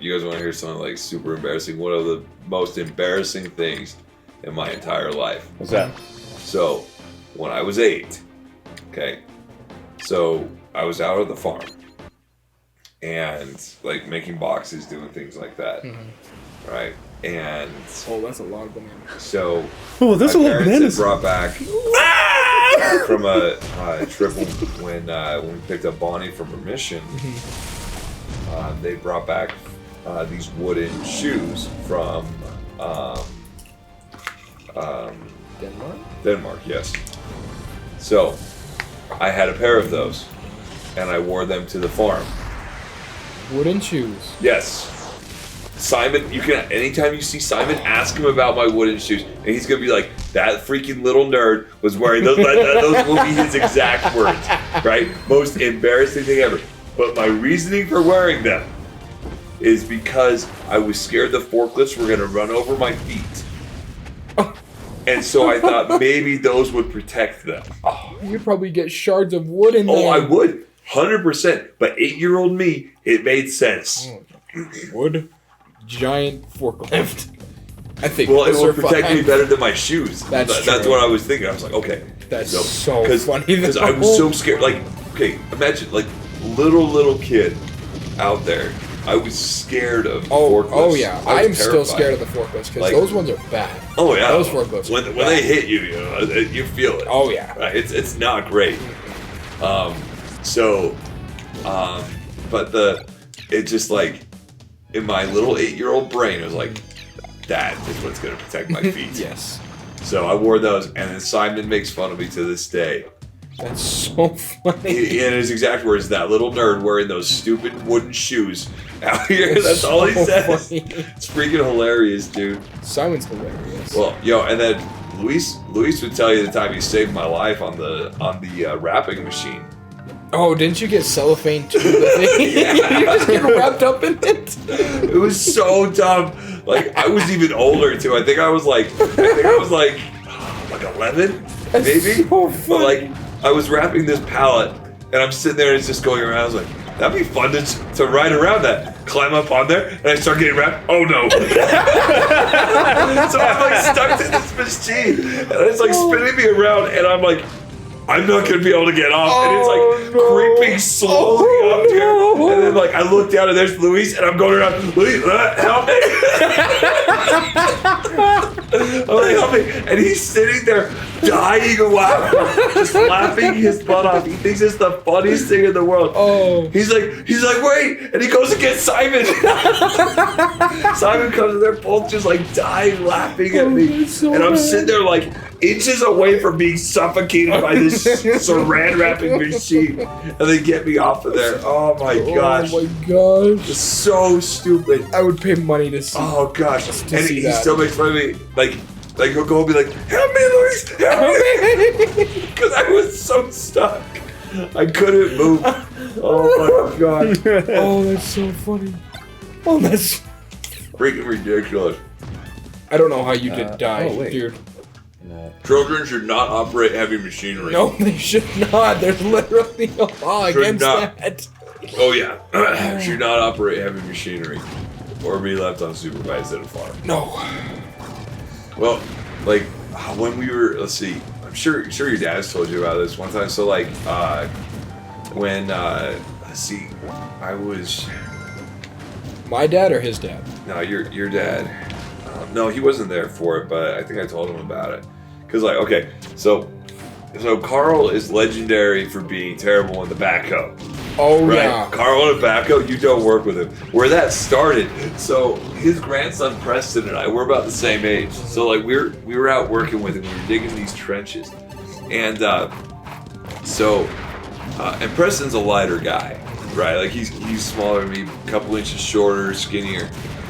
you guys want to hear something like super embarrassing? One of the most embarrassing things in my entire life. What's that? So, when I was 8, okay, so I was out at the farm and like making boxes, doing things like that, right? And that's a lot of bananas. so Oh, that's a my lot of parents bananas. had brought back from a trip when we picked up Bonnie from her mission. They brought back these wooden shoes from Denmark, yes. So I had a pair of those, and I wore them to the farm. Wooden shoes. Yes. Simon, you can anytime you see Simon, ask him about my wooden shoes, and he's gonna be like, "That freaking little nerd was wearing those." Those will be his exact words, right? Most embarrassing thing ever. But my reasoning for wearing them is because I was scared the forklifts were gonna run over my feet, and so I thought maybe those would protect them. You'd probably get shards of wood in there. Oh, I would, 100%. But 8-year-old me, it made sense. Wood, giant forklift. I think. Well, it will protect me better than my shoes. That's That's what I was thinking. I was like, okay. That's so funny. Because I was so scared. Like, okay, imagine, like, little kid out there. I was scared of forklifts. Oh yeah, I'm still terrified. scared of the forklifts because Like, those ones are bad. Oh yeah, those forklifts. When they hit you, you feel it. Oh yeah, right? It's not great. But it just like in my little 8-year-old brain, it was like, that is what's gonna protect my feet. Yes. So I wore those, and then Simon makes fun of me to this day. That's so funny. In his exact words, that little nerd wearing those stupid wooden shoes out here. That's all he says. Funny. It's freaking hilarious, dude. Simon's hilarious. Well, and then Luis would tell you the time he saved my life on the wrapping machine. Oh, didn't you get cellophane to the thing? Yeah. You just get wrapped up in it. It was so dumb. Like, I was even older too. I think I was like 11, maybe. So But funny. like, I was wrapping this pallet, and I'm sitting there and it's just going around. I was like, that'd be fun to ride around that. Climb up on there, and I start getting wrapped. Oh no! So I'm like stuck to this machine, and it's like spinning me around, and I'm like, I'm not gonna be able to get off, and it's like creeping slowly up here, and then like I look down and there's Luis, and I'm going around. Luis, help me! I'm like, help me! And he's sitting there dying of laughter, just laughing his butt off. He thinks it's the funniest thing in the world. Oh, He's like, wait! And he goes to get Simon. Simon comes and they're both just like dying laughing at me, so and I'm bad. sitting there like inches away from being suffocated by this saran wrapping machine, and they get me off of there. Oh my gosh! Oh my gosh! It's so stupid. I would pay money to see. Oh gosh! to And see he that. still makes fun of me. Like he'll go and be like, "Help me, Luis! Help me!" Because I was so stuck. I couldn't move. Oh my god! Oh, that's so funny. Oh, that's. Freaking ridiculous. I don't know how you did die, wait. dude. Children should not operate heavy machinery. No, they should not. There's literally a law Should against not. that. Oh yeah, should not operate heavy machinery, or be left unsupervised at a farm. No. Well, like when we were, let's see, I'm sure your dad's told you about this one time. So like when let's see, I was My dad or his dad? no your dad. No, he wasn't there for it, but I think I told him about it. Cause like okay, so Carl is legendary for being terrible in the backhoe. Oh Right, yeah. Carl in a backhoe, you don't work with him. Where that started, so his grandson Preston and I, we're about the same age. So like we were out working with him, we were digging these trenches, and and Preston's a lighter guy, right? Like he's smaller than me, a couple inches shorter, skinnier,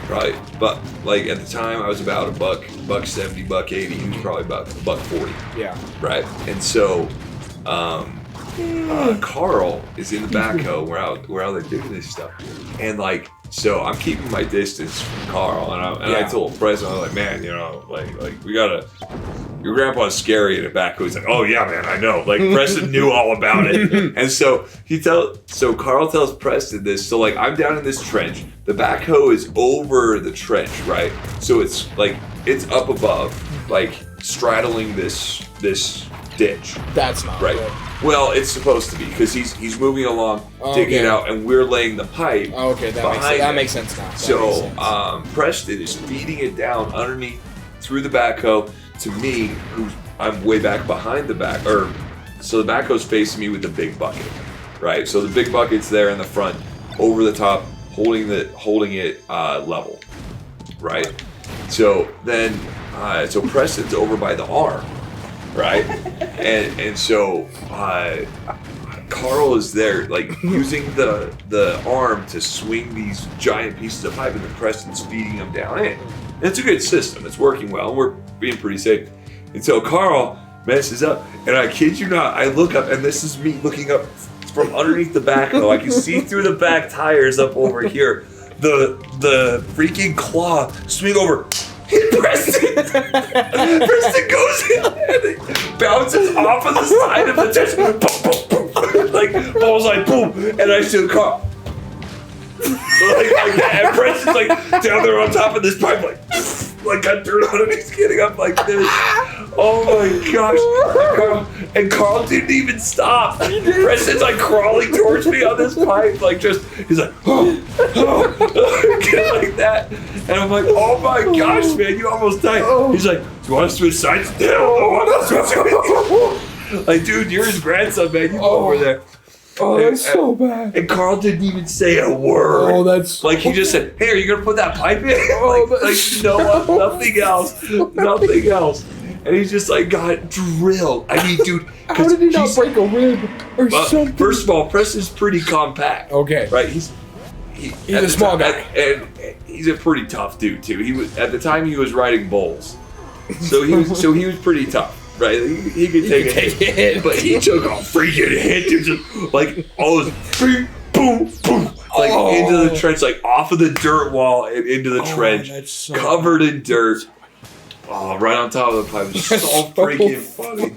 right? But like at the time, I was about $170, $180. He was probably about $140. Yeah. Right, and so Carl is in the backhoe. We're out there doing this stuff, and like so I'm keeping my distance from Carl, and I told Preston, I was like, man, like we gotta your grandpa's scary in the back. He's like, oh yeah, man, I know. Like Preston knew all about it. And so Carl tells Preston this. So like I'm down in this trench. The backhoe is over the trench, right? So it's like it's up above, like straddling this ditch. That's not right. Good. Well, it's supposed to be because he's moving along, digging out, and we're laying the pipe. Okay, that makes sense now. So Preston is feeding it down underneath through the backhoe to me, who I'm way back behind the back, so the backhoe's facing me with the big bucket, right? So the big bucket's there in the front, over the top, holding it level, right? So then, so Preston's over by the arm. Right, and so Carl is there, like using the arm to swing these giant pieces of pipe, and then Preston's feeding them down in. And it's a good system; it's working well, and we're being pretty safe. And so Carl messes up, and I kid you not, I look up, and this is me looking up from underneath the backhoe. I can see through the back tires up over here. The freaking claw swing over. Hit Preston! Preston goes in and it bounces off of the side of the chest. Boom, boom, boom. Like, balls like boom. And I see the car. Like that. And Preston's like down there on top of this pipe, like got dirt on him. He's getting up like this. Oh my gosh. And Carl didn't even stop. Preston's like crawling towards me on this pipe, like he's like, like that. And I'm like, oh my gosh, man, you almost died. He's like, do you want to switch sides? No, like, dude, you're his grandson, man. You go over there. Oh, that's so bad. And Carl didn't even say a word. Oh, that's like he just said, "Hey, are you gonna put that pipe in?" Nothing else. Nothing else. And he's just like got drilled. I mean, dude, how did he not break a rib or something? First of all, Preston's pretty compact. Okay, right? He's a small guy, and he's a pretty tough dude too. He was at the time he was riding bulls, so he was pretty tough. Right, he could take a hit, but he took a freaking hit, dude. Just like all this boom, boom, boom, like into the trench, like off of the dirt wall and into the trench, covered in dirt. Oh, right on top of the pipe. It's so freaking funny.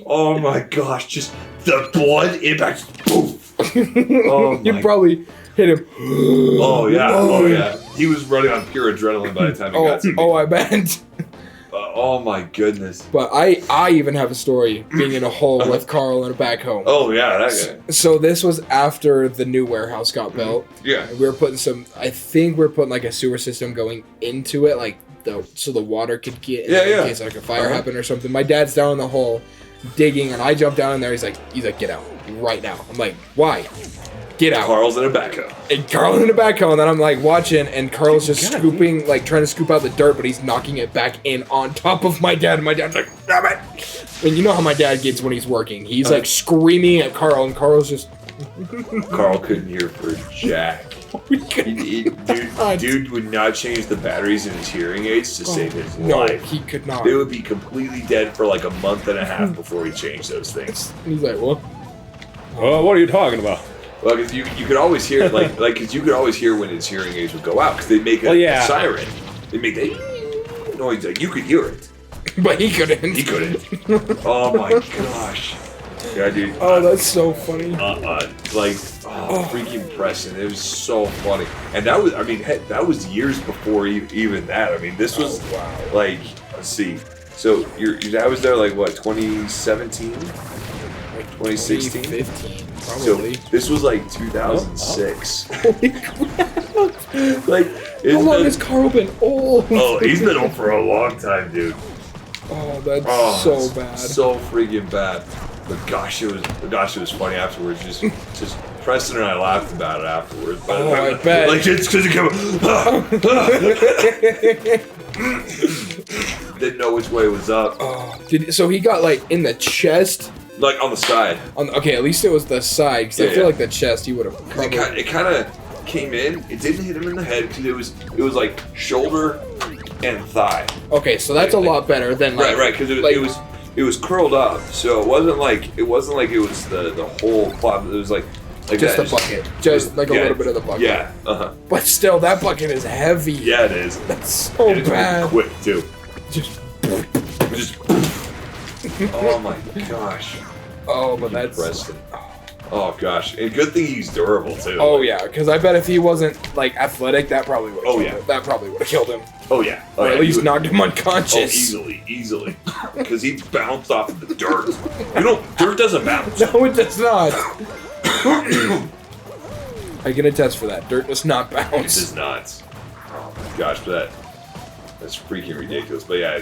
Oh my gosh, just the blood impact. Boom. Oh, you probably hit him. Oh yeah. He was running on pure adrenaline by the time he got to me. Oh, I bet. Oh my goodness. But I even have a story being in a hole with Carl and a backhoe. Oh yeah, that guy. So this was after the new warehouse got built. Yeah. We were putting I think we were putting like a sewer system going into it, like so the water could get in case like a fire happened or something. My dad's down in the hole digging, and I jump down in there. He's like, get out right now. I'm like, why? Get out. Carl's in a backhoe. And Carl's in a backhoe, and then I'm like watching, and Carl's just scooping, like trying to scoop out the dirt, but he's knocking it back in on top of my dad. And my dad's like, damn it. And you know how my dad gets when he's working. He's like screaming at Carl, and Carl's just. Carl couldn't hear for jack. Dude would not change the batteries in his hearing aids to save his life. He could not. They would be completely dead for like a month and a half before he changed those things. And he's like, what? What are you talking about? Well, because you could always hear because you could always hear when his hearing aids would go out because they make a siren. They make that noise. Like you could hear it, but he couldn't. He couldn't. Oh my gosh. Yeah, dude. Oh, that's so funny. Freaking Preston. It was so funny. And that was, I mean, that was years before even that. I mean, this was like, let's see. So your dad was there like what, 2017? Like 2016? 2015, probably. So this was like 2006. Holy crap. Like, how long has Carl been old? Oh, he's been old for a long time, dude. Oh, that's so bad. So freaking bad. But gosh, it was funny afterwards. Just Preston and I laughed about it afterwards. But I bet. Like it's because it came. Didn't know which way was up. So he got like in the chest. Like on the side. Okay, at least it was the side. Because I feel like the chest he would have. It kind of came in. It didn't hit him in the head because it was like shoulder and thigh. Okay, so that's a lot better than like. Right, because it was curled up, so it wasn't like it was the whole cloth. It was like just that. The bucket, just like a little bit of the bucket. Yeah, But still, that bucket is heavy. Yeah, it is. That's so bad. Quick too. Just. Oh my gosh. Oh, but that's... Preston. Oh gosh, and good thing he's durable too. Oh yeah, because I bet if he wasn't like athletic, that probably would. Oh yeah, that probably would have killed him. Oh yeah, or at least knocked him unconscious. Oh, easily, because he bounced off of the dirt. Dirt doesn't bounce. No, it does not. I can attest for that. Dirt does not bounce. It does not. Oh my gosh, but that's freaking ridiculous. But yeah,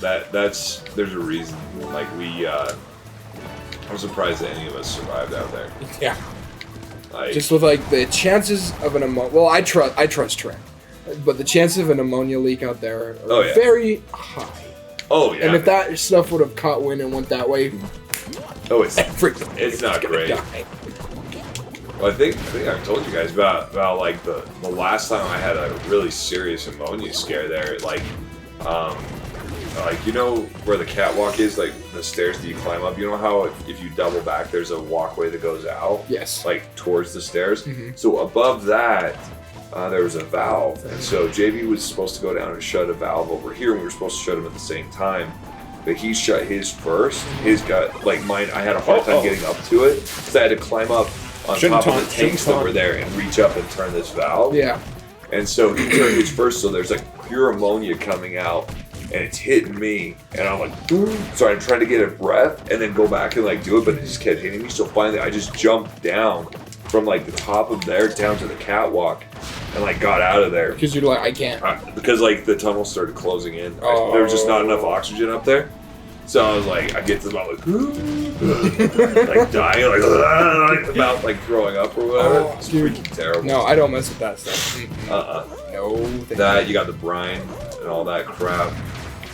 there's a reason. Like I'm surprised that any of us survived out there. Yeah. Like, just with like the chances of an ammonia. Well, I trust Trent, but the chances of an ammonia leak out there are very high. Oh yeah. And if that stuff would have caught wind and went that way, it's not great. Well, I think I've told you guys about like the last time I had a really serious ammonia scare there. Like you know where the catwalk is, like the stairs that you climb up. You know how if you double back, there's a walkway that goes out. Yes. Like towards the stairs. Mm-hmm. So above that, there was a valve, and so JB was supposed to go down and shut a valve over here, and we were supposed to shut them at the same time. But he shut his first. His got like mine. I had a hard time getting up to it, so I had to climb up on top of the tanks that were there and reach up and turn this valve. Yeah. And so he turned his first, so there's like pure ammonia coming out. And it's hitting me, and I'm like, so I'm trying to get a breath and then go back and like do it, but it just kept hitting me. So finally, I just jumped down from like the top of there down to the catwalk, and like got out of there. Because you're like, I can't. Because like the tunnel started closing in. There was just not enough oxygen up there. So I was like, I get to about like dying, like about like throwing up or whatever. Oh, it's freaking terrible. No, I don't mess with that stuff. No. That you got the brine and all that crap.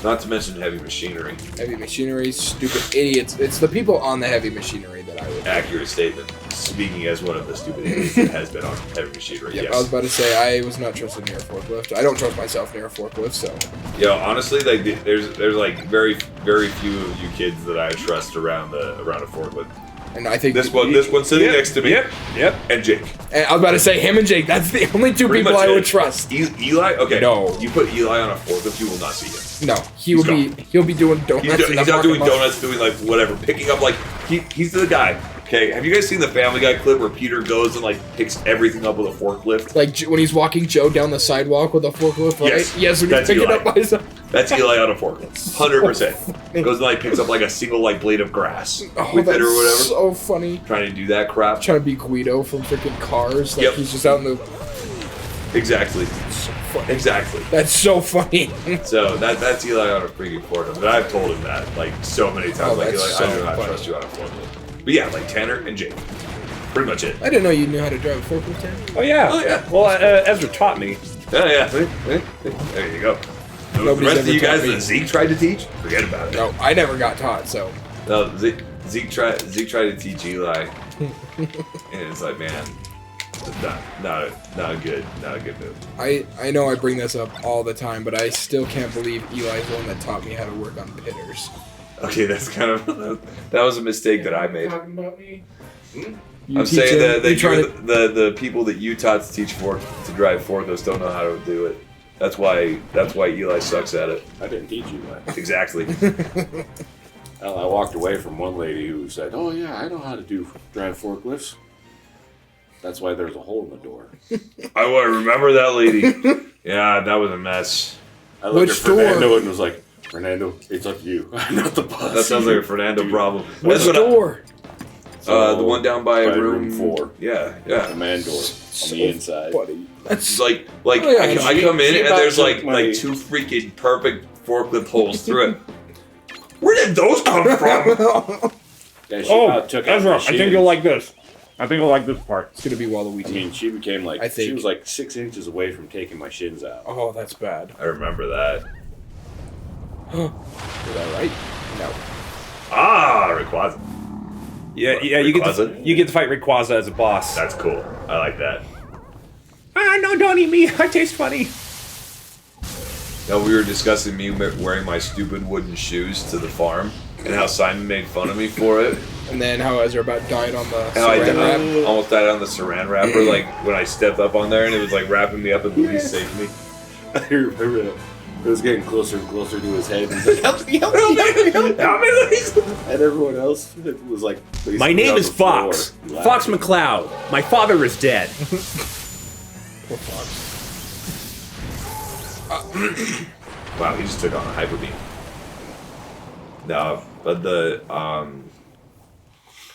Not to mention heavy machinery. Heavy machinery, stupid idiots. It's the people on the heavy machinery that I would... Accurate statement. Speaking as one of the stupid idiots that has been on heavy machinery, yep, yes. I was about to say, I was not trusted near a forklift. I don't trust myself near a forklift, so... Yo, honestly, like, there's like very few of you kids that I trust around a forklift. And I think this one sitting next to me. Yep. And Jake. And I was about to say him and Jake. That's the only two people I would trust. Eli. Okay. No. You put Eli on a forklift, you will not see him. No. He'll be doing donuts. He's not doing donuts. Doing like whatever. Picking up like he's the guy. Okay, have you guys seen the Family Guy clip where Peter goes and like picks everything up with a forklift? Like when he's walking Joe down the sidewalk with a forklift, right? Yes, when he's picking it up by himself. That's Eli on a forklift, 100%. Goes and like picks up like a single like blade of grass with it or whatever. So funny. Trying to do that crap. Trying to be Guido from freaking Cars. Like he's just out in the. Exactly. So funny. Exactly. That's so funny. So that's Eli on a freaking forklift, but I've told him that like so many times. Like Eli, I do not trust you on a forklift. But yeah, like Tanner and Jake. Pretty much it. I didn't know you knew how to drive a forklift, Tanner. Oh yeah. Well, Ezra taught me. Yeah. There you go. The rest of you guys that Zeke tried to teach, forget about it. No, I never got taught, so. No, Zeke tried to teach Eli, and it's like, man, not a good move. I know I bring this up all the time, but I still can't believe Eli's the one that taught me how to work on pitters. Okay, that's kind of that was a mistake that I made. Talking about me? I'm saying that the people that you taught to teach to drive forklifts don't know how to do it. That's why Eli sucks at it. I didn't teach you that. Exactly. Well, I walked away from one lady who said, "Oh yeah, I know how to drive forklifts." That's why there's a hole in the door. I remember that lady. Yeah, that was a mess. I looked at Fernando and was like, "Fernando, it's up to you. I'm not the boss." That sounds like a Fernando problem. Which door? So, the one down by room 4. Yeah. The man door on the inside. Funny. That's like I come in and there's like 2 freaking perfect forklift holes through it. Where did those come from? Yeah, Ezra, I think you'll like this. I think you'll like this part. It's gonna be Waluigi. I mean, she became like she was like 6 inches away from taking my shins out. Oh, that's bad. I remember that. Did I right? No. Rayquaza. Yeah, you get to fight Rayquaza as a boss. That's cool. I like that. No, don't eat me. I taste funny. No, we were discussing me wearing my stupid wooden shoes to the farm and how Simon made fun of me for it. And then how Ezra about died on the saran wrap. Almost died on the saran wrapper, like when I stepped up on there and it was like wrapping me up and Louise saved me. I remember that. It was getting closer and closer to his head. He's like, help me, help me, help me, help me. How many? And everyone else was like, My name is Fox. Fox McCloud. My father is dead. Poor Fox. Wow, he just took on a hyper beam. No, but I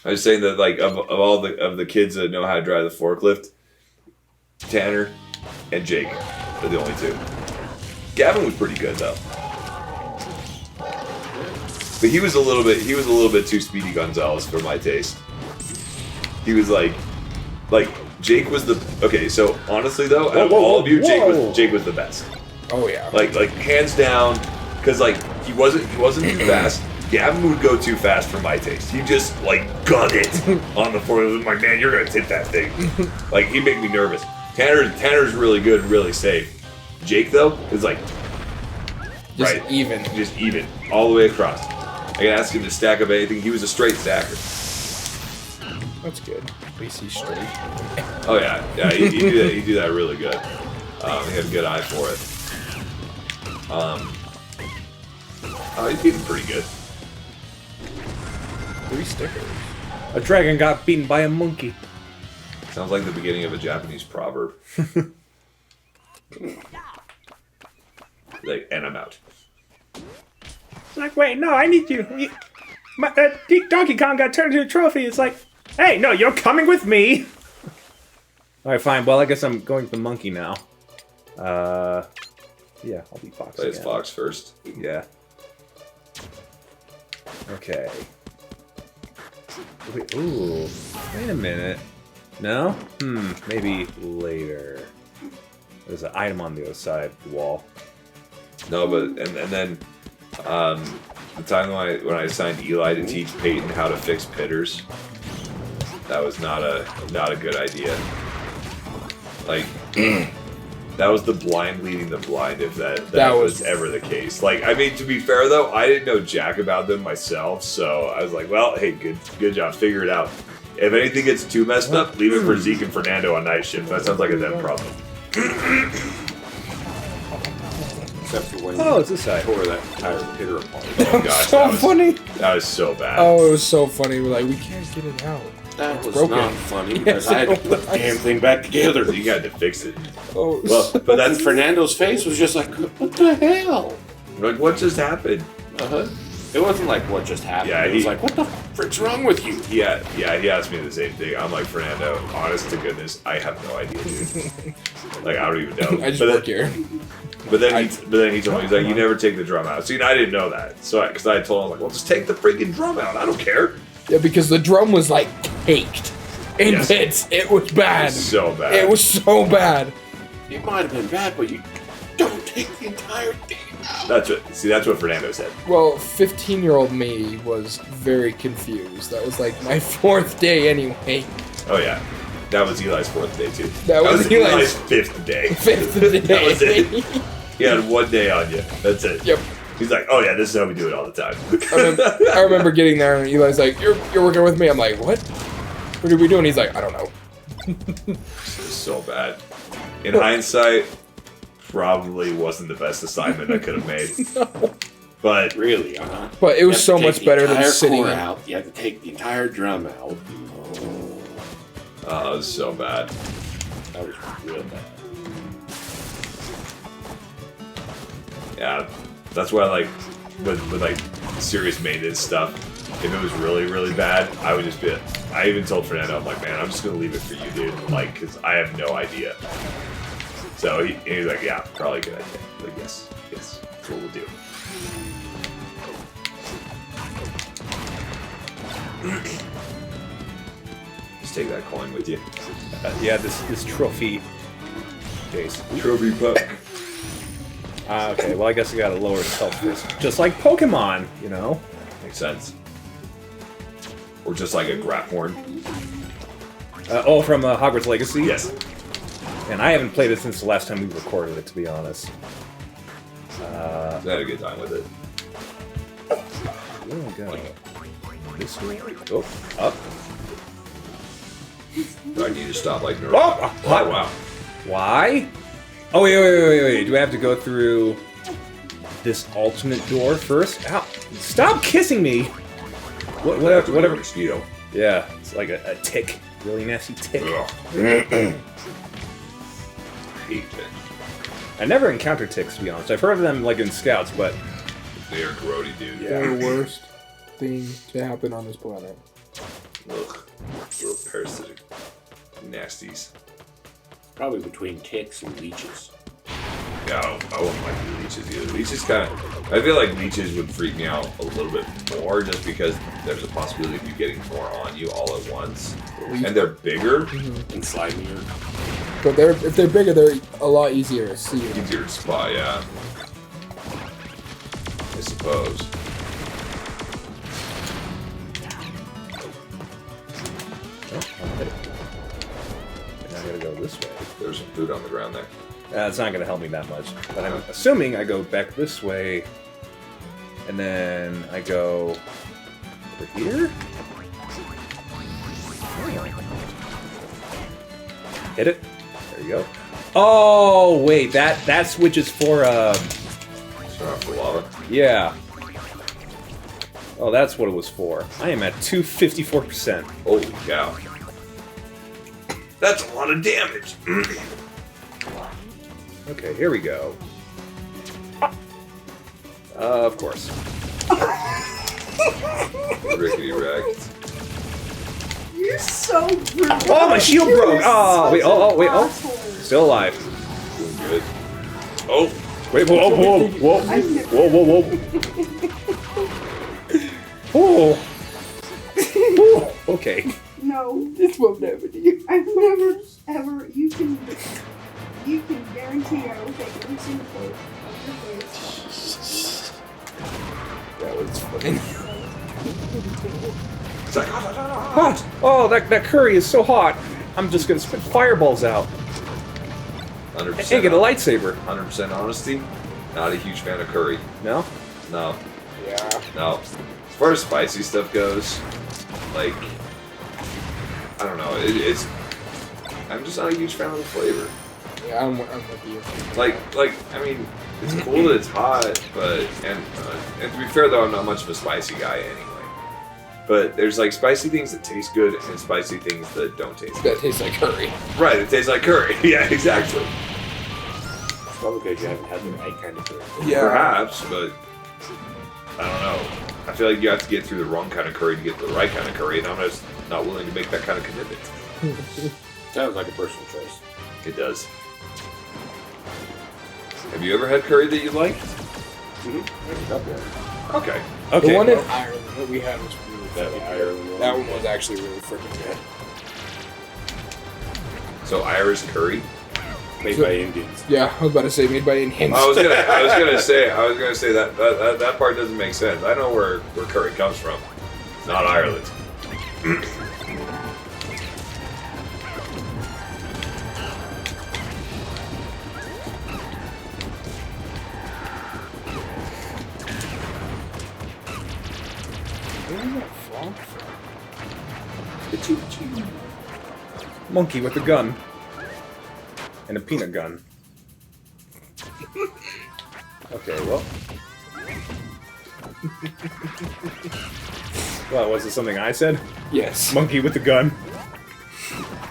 was saying that like of all the kids that know how to drive the forklift, Tanner and Jake are the only two. Gavin was pretty good though, but he was a little bit too Speedy Gonzalez for my taste. He was like Jake was the okay. So honestly though, out of all of you, Jake was the best. Oh yeah. Like hands down, because like he wasn't too fast. Gavin would go too fast for my taste. He just like gun it on the floor. I'm like, man, you're gonna hit that thing. Like he'd make me nervous. Tanner's really good, and really safe. Jake though is like Just right, even all the way across. I can ask him to stack up anything. He was a straight stacker. That's good. At least he's straight. Oh yeah, he do that really good. He had a good eye for it. He's beating pretty good. 3 stickers. A dragon got beaten by a monkey. Sounds like the beginning of a Japanese proverb. Like, and I'm out. It's like, wait, no, I need you. Donkey Kong got turned into a trophy. It's like, hey, no, you're coming with me. All right, fine. Well, I guess I'm going with the monkey now. Yeah, I'll be Fox. Play as Fox first. Yeah. Okay. Wait, ooh, wait a minute. No? Maybe later. There's an item on the other side of the wall. No, but and then the time when I assigned Eli to teach Peyton how to fix pitters, that was not a good idea. Like that was the blind leading the blind, if that was ever the case. Like, I mean, to be fair though, I didn't know jack about them myself, so I was like, well, hey, good job, figure it out. If anything gets too messed up, leave it for Zeke and Fernando on night shift. That sounds like a them problem. Except for when it's this side. tore that entire pitter apart. Oh gosh, So funny. That was so bad. Oh, it was so funny. We're like, we can't get it out. That was broken. not funny because I had to put the damn thing back together. You had to fix it. Oh, Well, but And that's Fernando's face was just like, what the hell? like, what just happened? It wasn't like what just happened. Yeah, it was like, what the frick's wrong with you? Yeah, he asked me the same thing. I'm like, Fernando, honest to goodness, I have no idea, dude. Like, I don't even know. I just work here. But then he told me, he's like, you never take the drum out. See, and I didn't know that. So, because I told him, like, well, just take the freaking drum out. I don't care. Yeah, because the drum was like caked in Yes. bits. It was bad. It was so bad. It was so bad. It might have been bad, but you don't take the entire thing out. That's what Fernando said. Well, 15-year-old me was very confused. That was like my 4th day anyway. Oh, yeah. That was Eli's 4th day, too. That was Eli's 5th day. 5th day. That was it. He had 1 day on you. That's it. Yep. He's like, oh, yeah, this is how we do it all the time. I remember getting there and Eli's like, you're working with me. I'm like, what? What are we doing? He's like, I don't know. So bad. In hindsight, probably wasn't the best assignment I could have made. No. But Really, But it was so much better than sitting core in. out. You had to take the entire drum out. it was so bad. That was real bad. Yeah, that's why like with like serious maintenance stuff, if it was really, really bad, I would just be. I even told Fernando, I'm like, man, I'm just gonna leave it for you, dude. Like, cause I have no idea. So he's like, yeah, probably a good idea. I'm like, yes, that's what we'll do. Just take that coin with you. Yeah, this trophy case. Trophy puck. Okay, well, I guess I gotta lower its health first. Just like Pokemon, you know? Makes sense. Or just like a Graphorn. From Hogwarts Legacy? Yes. And I haven't played it since the last time we recorded it, to be honest. I had a good time with it. Where do I go? This way? Oh, up. Do I need to stop like Naruto? Oh, Oh, wow. Why? Oh, wait. Do I have to go through this alternate door first. Ow! Stop kissing me! Whatever. Mosquito. Yeah, it's like a tick. Really nasty tick. Hate ticks. I never encountered ticks, to be honest. I've heard of them like in scouts, but They are grody, dude. They're the worst thing to happen on this planet. Ugh. Little parasitic nasties. Probably between ticks and leeches. Yeah, I wouldn't like the leeches either. Leeches kind of... I feel like leeches would freak me out a little bit more just because there's a possibility of you getting more on you all at once. And they're bigger. And slimier. But if they're bigger, they're a lot easier to see. Easier to spot, yeah. I suppose. oh, I'm hit it. And I gotta go this way. There's some food on the ground there. It's not gonna help me that much. But I'm assuming I go back this way, and then I go over here. Hit it. There you go. Oh wait, that switches for It's not for lava. yeah. Oh, that's what it was for. I am at 254%. Holy cow. That's a lot of damage. Okay, here we go. Of course. Rickety wrecked. You're so rude. Oh, my shield broke! Oh, wait, wait, oh. Still alive. Doing good. Oh! Wait, whoa, whoa, whoa, whoa, whoa, whoa. Oh. Okay. No, This won't happen to you. I've never, ever, you can guarantee I will take every single photo of your face. That was funny. It's like, Hot! Oh, that curry is so hot. I'm just gonna spit fireballs out 100%. and get a lightsaber. 100% honesty, not a huge fan of curry. No? No. Yeah. No. As far as spicy stuff goes, like, I don't know, it's... I'm just not a huge fan of the flavor. Yeah, I'm with you. Like, I mean, it's cool that it's hot, but... And to be fair, though, I'm not much of a spicy guy anyway. But there's, like, spicy things that taste good and spicy things that don't taste good. That tastes like curry. Right, it tastes like curry. Yeah, exactly. It's probably because you haven't had the right kind of curry. Yeah. Perhaps, but I don't know. I feel like you have to get through the wrong kind of curry to get the right kind of curry, and I'm just not willing to make that kind of commitment. Sounds like a personal choice. It does. Have you ever had curry that you liked? There's a couple of them. Okay. Okay. The one in Ireland that we had was really That freaking Ireland good. one. That one was actually really freaking good. So Irish curry. Made by Indians. Yeah, I was about to say made by Indians. I was gonna say that part doesn't make sense. I know where curry comes from. It's not Ireland. Where is that frog from? Monkey with a gun. And a peanut gun. Okay, well. Well, was it something I said? Yes. Monkey with a gun.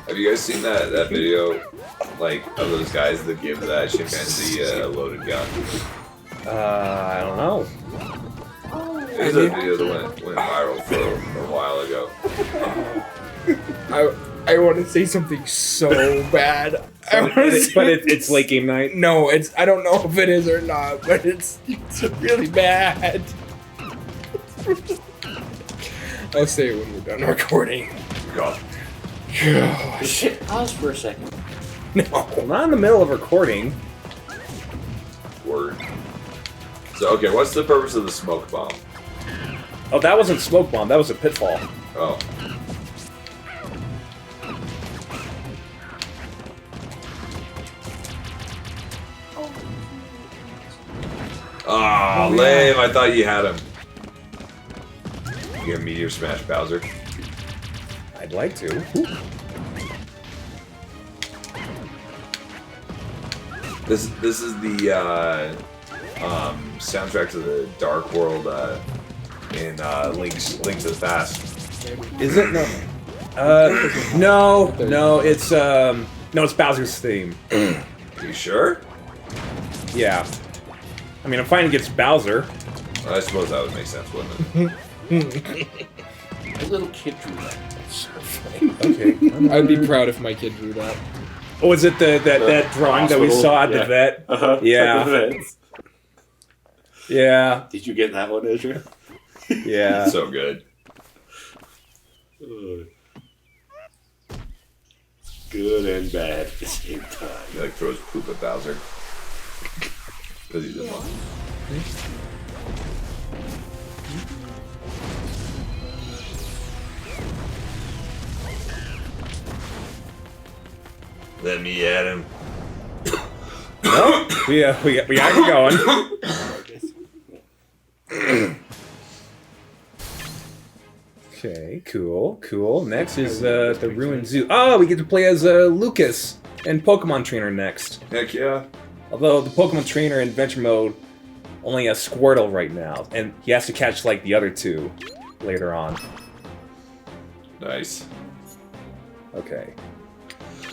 Have you guys seen that video, like, of those guys that give that chimpanzee a loaded gun? I don't know. There's a video that went viral for a while ago. I want to say something so bad. It's late game night. No, I don't know if it is or not, but it's really bad. I'll say it when we're done recording. God. Gosh. Hit pause for a second. No. Well, not in the middle of recording. Word. So, okay, what's the purpose of the smoke bomb? Oh, that wasn't smoke bomb. That was a pitfall. Oh. Oh, lame. I thought you had him. You gonna meteor smash Bowser? I'd like to. Ooh. This is the soundtrack to the Dark World in Link to the Past. Is it? No, it's Bowser's theme. Are you sure? Yeah. I mean, I'm fighting against Bowser. I suppose that would make sense, wouldn't it? A little kid drew that. That's so funny. Okay. I'd be proud if my kid drew that. Oh, is it that drawing that we saw at the vet? Uh-huh. Yeah. At the vets. Yeah. Did you get that one, Ezra? Yeah. So good. Good and bad at the same time. He like throws poop at Bowser. Because he's a monkey. Let me at him. Well, we got it going. Okay, cool. Next is the Ruined Zoo. Oh, we get to play as Lucas and Pokemon Trainer next. Heck yeah. Although the Pokemon Trainer in Adventure Mode only has Squirtle right now, and he has to catch like the other two later on. Nice. Okay.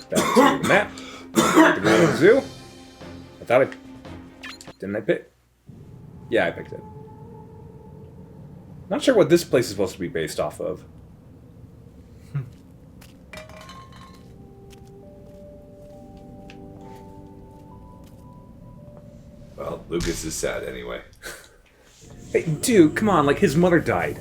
Back to the map. The Ruined Zoo. I thought didn't I pick? Yeah, I picked it. Not sure what this place is supposed to be based off of. Well, Lucas is sad anyway. Hey, dude, come on, like his mother died.